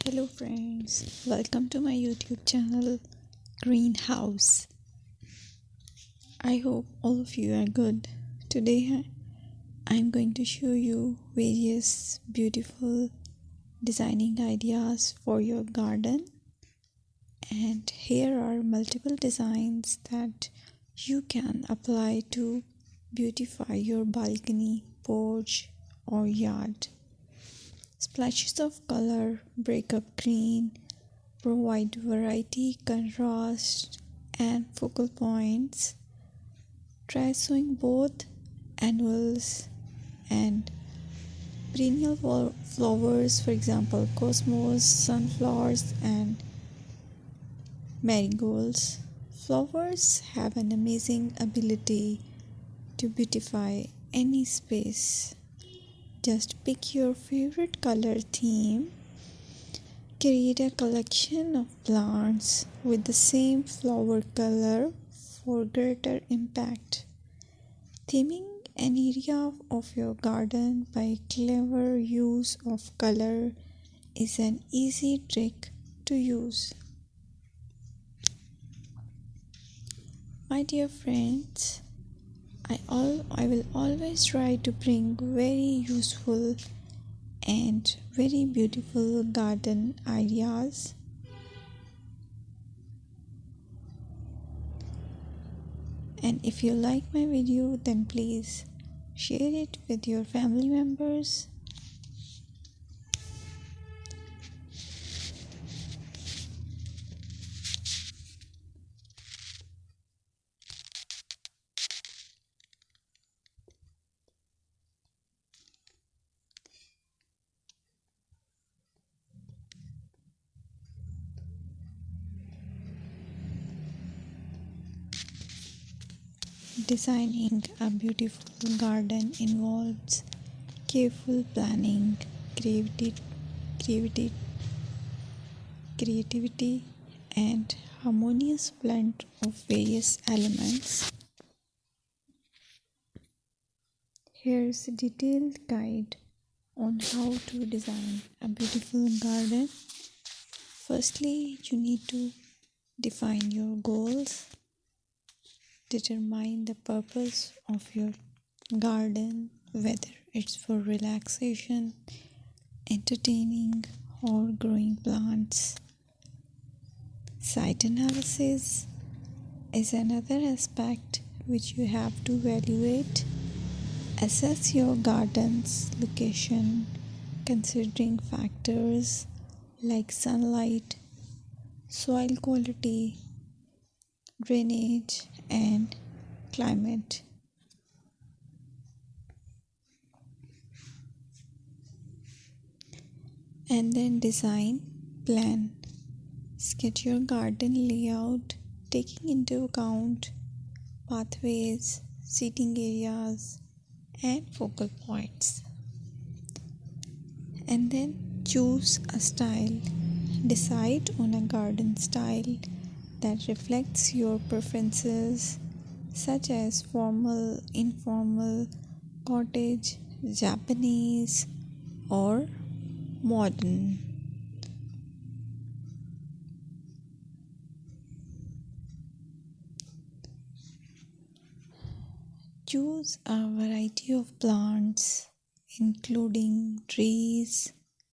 Hello friends, welcome to my YouTube channel Greenhouse. I hope all of you are good. Today I'm going to show you various beautiful designing ideas for your garden, and here are multiple designs that you can apply to beautify your balcony, porch or yard. Splashes of color break up green, provide variety, contrast, and focal points. Try sowing both annuals and perennial flowers, for example, cosmos, sunflowers, and marigolds. Flowers have an amazing ability to beautify any space. Just pick your favorite color theme. Create a collection of plants with the same flower color for greater impact. Theming an area of your garden by clever use of color is an easy trick to use. My dear friends, I will always try to bring very useful and very beautiful garden ideas. And if you like my video, then please share it with your family members. Designing a beautiful garden involves careful planning, creativity, creativity, and harmonious blend of various elements. Here's a detailed guide on how to design a beautiful garden. Firstly, you need to define your goals. Determine the purpose of your garden, whether it's for relaxation, entertaining, or growing plants. Site analysis is another aspect which you have to evaluate. Assess your garden's location, considering factors like sunlight, soil quality, drainage, and climate. And then design, plan. Sketch your garden layout, taking into account pathways, seating areas, and focal points. And then choose a style. Decide on a garden style that reflects your preferences, such as formal, informal, cottage, Japanese, or modern. Choose a variety of plants, including trees,